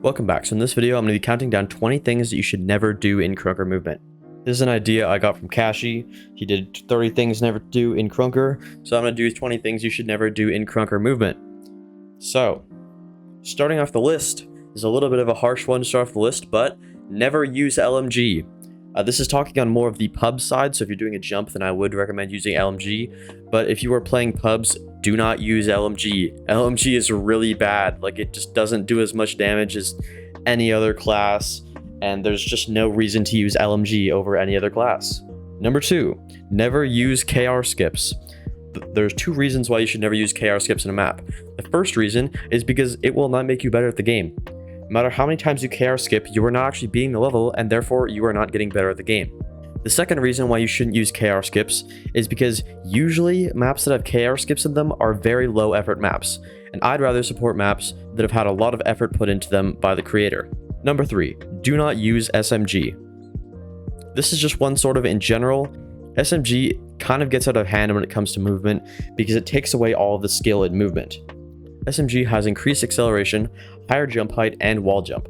Welcome back. So in this video, I'm going to be counting down 20 things that you should never do in krunker movement. This is an idea I got from Kashi. He did 30 things never to do in krunker, so I'm going to do 20 things you should never do in krunker movement. So, starting off the list is a little bit of a harsh one to start off the list, but never use LMG. This is talking on more of the pub side, so if you're doing a jump, then I would recommend using LMG. But if you are playing pubs, do not use LMG. LMG is really bad. Like, it just doesn't do as much damage as any other class, and there's just no reason to use LMG over any other class. Number 2, never use KR skips. There's 2 reasons why you should never use KR skips in a map. The first reason is because it will not make you better at the game. No matter how many times you KR skip, you are not actually beating the level, and therefore you are not getting better at the game. The second reason why you shouldn't use KR skips is because usually maps that have KR skips in them are very low effort maps, and I'd rather support maps that have had a lot of effort put into them by the creator. Number 3, do not use SMG. This is just one sort of in general. SMG kind of gets out of hand when it comes to movement because it takes away all of the skill in movement. SMG has increased acceleration, higher jump height, and wall jump.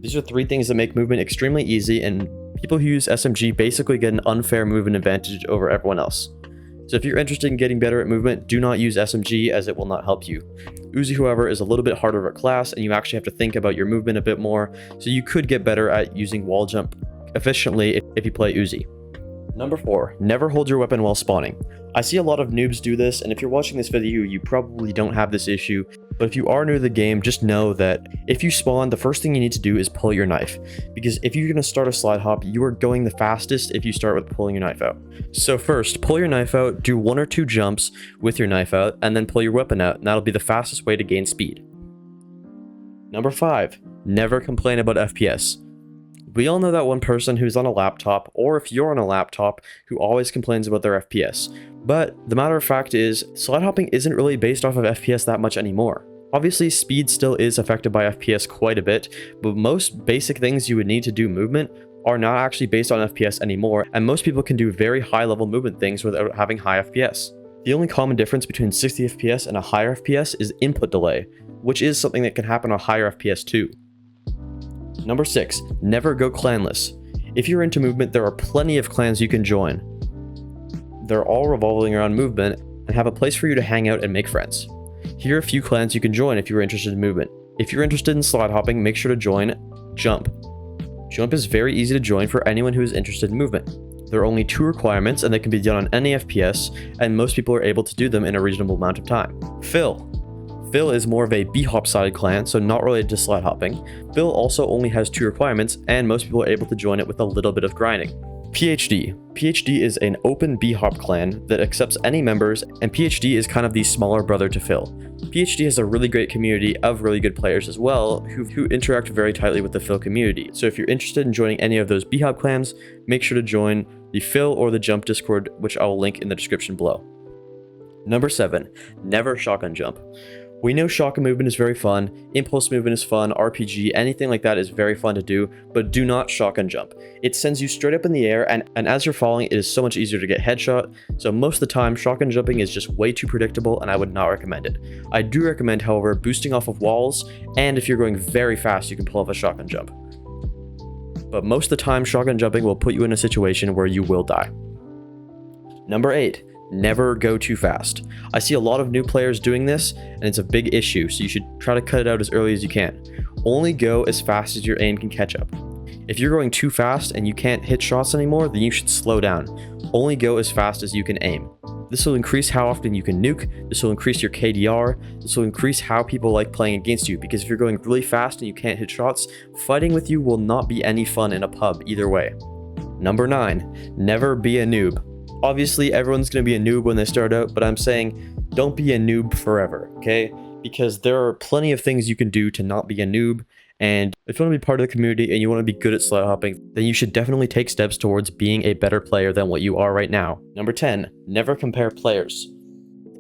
These are 3 things that make movement extremely easy, and people who use SMG basically get an unfair movement advantage over everyone else. So if you're interested in getting better at movement, do not use SMG as it will not help you. Uzi, however, is a little bit harder of a class, and you actually have to think about your movement a bit more, so you could get better at using wall jump efficiently if you play Uzi. Number 4, never hold your weapon while spawning. I see a lot of noobs do this, and if you're watching this video, you probably don't have this issue, but if you are new to the game, just know that if you spawn, the first thing you need to do is pull your knife, because if you're going to start a slide hop, you are going the fastest if you start with pulling your knife out. So first, pull your knife out, do 1 or 2 jumps with your knife out, and then pull your weapon out, and that'll be the fastest way to gain speed. Number 5, never complain about FPS. We all know that one person who's on a laptop, or if you're on a laptop, who always complains about their FPS. But the matter of fact is, slide hopping isn't really based off of FPS that much anymore. Obviously, speed still is affected by FPS quite a bit, but most basic things you would need to do movement are not actually based on FPS anymore, and most people can do very high level movement things without having high FPS. The only common difference between 60 FPS and a higher FPS is input delay, which is something that can happen on higher FPS too. Number 6, never go clanless. If you're into movement, there are plenty of clans you can join. They're all revolving around movement and have a place for you to hang out and make friends. Here are a few clans you can join if you're interested in movement. If you're interested in slide hopping, make sure to join Jump. Jump is very easy to join for anyone who is interested in movement. There are only 2 requirements and they can be done on any FPS, and most people are able to do them in a reasonable amount of time. Phil is more of a B-hop sided clan, so not related to slide hopping. Phil also only has 2 requirements, and most people are able to join it with a little bit of grinding. PhD is an open B-hop clan that accepts any members, and PhD is kind of the smaller brother to Phil. PhD has a really great community of really good players as well, who interact very tightly with the Phil community. So if you're interested in joining any of those B-hop clans, make sure to join the Phil or the Jump Discord, which I will link in the description below. Number 7, never shotgun jump. We know shotgun movement is very fun, impulse movement is fun, RPG, anything like that is very fun to do, but do not shotgun jump. It sends you straight up in the air, and as you're falling, it is so much easier to get headshot, so most of the time, shotgun jumping is just way too predictable, and I would not recommend it. I do recommend, however, boosting off of walls, and if you're going very fast, you can pull off a shotgun jump. But most of the time, shotgun jumping will put you in a situation where you will die. Number 8. Never go too fast. I see a lot of new players doing this, and it's a big issue, so you should try to cut it out as early as you can. Only go as fast as your aim can catch up. If you're going too fast and you can't hit shots anymore, then you should slow down. Only go as fast as you can aim. This will increase how often you can nuke, this will increase your KDR, this will increase how people like playing against you, because if you're going really fast and you can't hit shots, fighting with you will not be any fun in a pub either way. Number 9, never be a noob. Obviously, everyone's going to be a noob when they start out, but I'm saying don't be a noob forever, okay? Because there are plenty of things you can do to not be a noob, and if you want to be part of the community and you want to be good at slide hopping, then you should definitely take steps towards being a better player than what you are right now. Number 10, never compare players.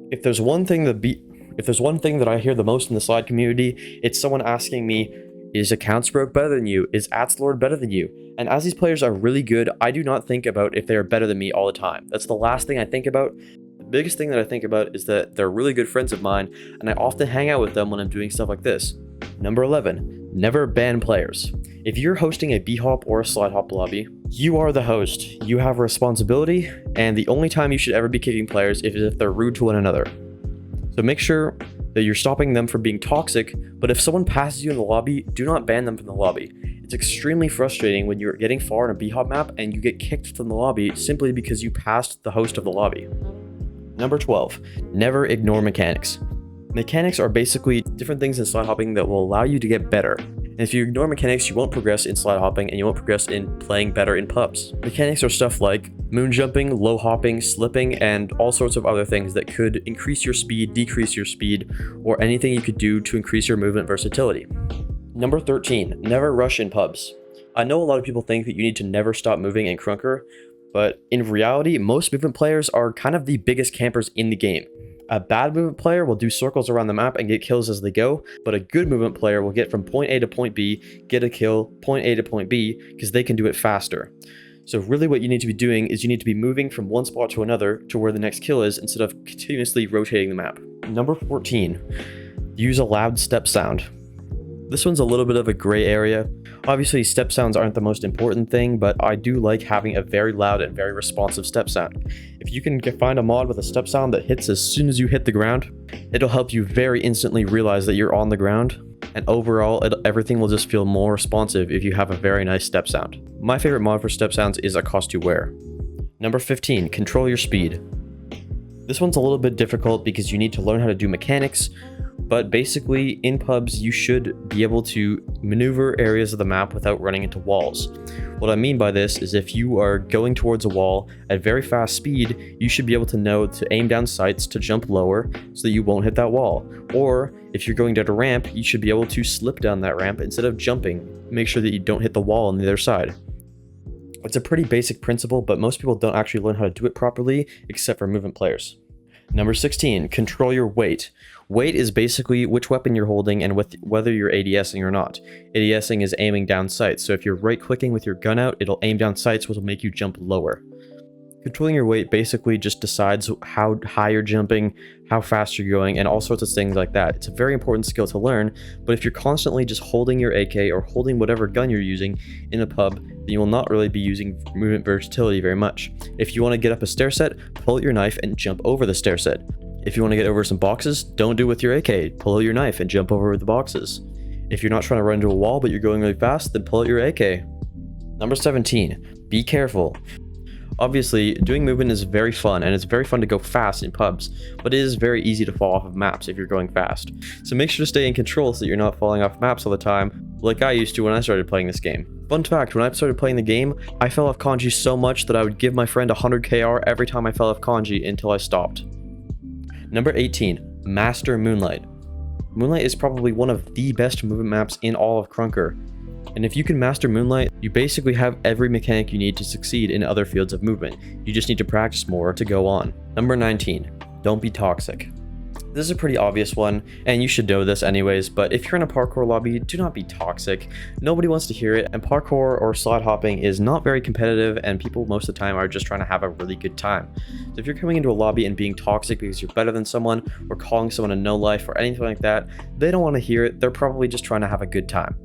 If there's one thing that I hear the most in the slide community, it's someone asking me, is Accounts Broke better than you? Is Atslord better than you? And as these players are really good, I do not think about if they are better than me all the time. That's the last thing I think about. The biggest thing that I think about is that they're really good friends of mine, and I often hang out with them when I'm doing stuff like this. Number 11, Never ban players. If you're hosting a b-hop or a slide hop lobby, you are the host. You have a responsibility, and the only time you should ever be kicking players is if they're rude to one another. So make sure that you're stopping them from being toxic, but if someone passes you in the lobby, do not ban them from the lobby. It's extremely frustrating when you're getting far in a b-hop map and you get kicked from the lobby simply because you passed the host of the lobby. Number 12, never ignore mechanics. Mechanics are basically different things in slide hopping that will allow you to get better. And if you ignore mechanics, you won't progress in slide hopping and you won't progress in playing better in pubs. Mechanics are stuff like moon jumping, low hopping, slipping, and all sorts of other things that could increase your speed, decrease your speed, or anything you could do to increase your movement versatility. Number 13, never rush in pubs. I know a lot of people think that you need to never stop moving in krunker, but in reality, most movement players are kind of the biggest campers in the game. A bad movement player will do circles around the map and get kills as they go, but a good movement player will get from point A to point B, get a kill, point A to point B, because they can do it faster. So really what you need to be doing is you need to be moving from one spot to another to where the next kill is instead of continuously rotating the map. Number 14, use a loud step sound. This one's a little bit of a gray area. Obviously, step sounds aren't the most important thing, but I do like having a very loud and very responsive step sound. If you can find a mod with a step sound that hits as soon as you hit the ground, it'll help you very instantly realize that you're on the ground, and overall, everything will just feel more responsive if you have a very nice step sound. My favorite mod for step sounds is a cost to wear. Number 15, control your speed. This one's a little bit difficult because you need to learn how to do mechanics, but basically in pubs you should be able to maneuver areas of the map without running into walls. What I mean by this is if you are going towards a wall at very fast speed, you should be able to know to aim down sights to jump lower so that you won't hit that wall. Or if you're going down a ramp, you should be able to slip down that ramp instead of jumping. Make sure that you don't hit the wall on the other side. It's a pretty basic principle, but most people don't actually learn how to do it properly, except for movement players. Number 16, control your weight. Weight is basically which weapon you're holding and whether you're ADSing or not. ADSing is aiming down sights, so if you're right-clicking with your gun out, it'll aim down sights, which will make you jump lower. Controlling your weight basically just decides how high you're jumping, how fast you're going, and all sorts of things like that. It's a very important skill to learn, but if you're constantly just holding your AK or holding whatever gun you're using in a pub, then you will not really be using movement versatility very much. If you want to get up a stair set, pull out your knife and jump over the stair set. If you want to get over some boxes, don't do it with your AK. Pull out your knife and jump over the boxes. If you're not trying to run into a wall but you're going really fast, then pull out your AK. Number 17, be careful. Obviously, doing movement is very fun, and it's very fun to go fast in pubs, but it is very easy to fall off of maps if you're going fast. So make sure to stay in control so that you're not falling off maps all the time, like I used to when I started playing this game. Fun fact, when I started playing the game, I fell off kanji so much that I would give my friend 100 KR every time I fell off kanji until I stopped. Number 18, master Moonlight. Moonlight is probably one of the best movement maps in all of krunker. And if you can master Moonlight, you basically have every mechanic you need to succeed in other fields of movement. You just need to practice more to go on. Number 19, don't be toxic. This is a pretty obvious one, and you should know this anyways, but if you're in a parkour lobby, do not be toxic. Nobody wants to hear it, and parkour or slide hopping is not very competitive, and people most of the time are just trying to have a really good time. So if you're coming into a lobby and being toxic because you're better than someone, or calling someone a no-life or anything like that, they don't want to hear it. They're probably just trying to have a good time.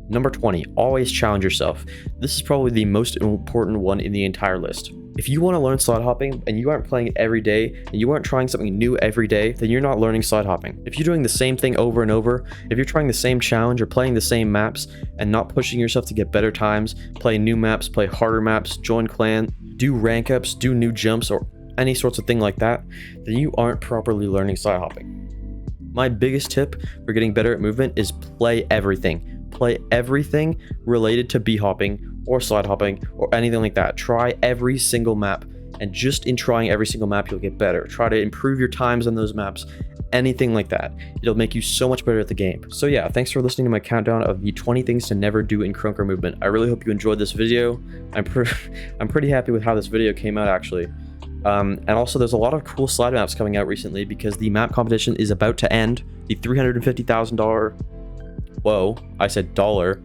Number 20, always challenge yourself. This is probably the most important one in the entire list. If you want to learn slide hopping and you aren't playing it every day and you aren't trying something new every day, then you're not learning slide hopping. If you're doing the same thing over and over, if you're trying the same challenge or playing the same maps and not pushing yourself to get better times, play new maps, play harder maps, join clan, do rank ups, do new jumps, or any sorts of thing like that, then you aren't properly learning slide hopping. My biggest tip for getting better at movement is play everything. Play everything related to b-hopping or slide hopping or anything like that. Try every single map, and just in trying every single map you'll get better. Try to improve your times on those maps, anything like that. It'll make you so much better at the game. So yeah, thanks for listening to my countdown of the 20 things to never do in krunker movement. I really hope you enjoyed this video. I'm pretty happy with how this video came out actually. And also there's a lot of cool slide maps coming out recently because the map competition is about to end. The $350,000 whoa, I said dollar.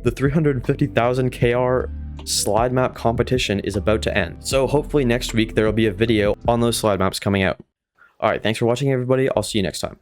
The 350,000 KR slide map competition is about to end. So hopefully next week there will be a video on those slide maps coming out. Alright, thanks for watching everybody. I'll see you next time.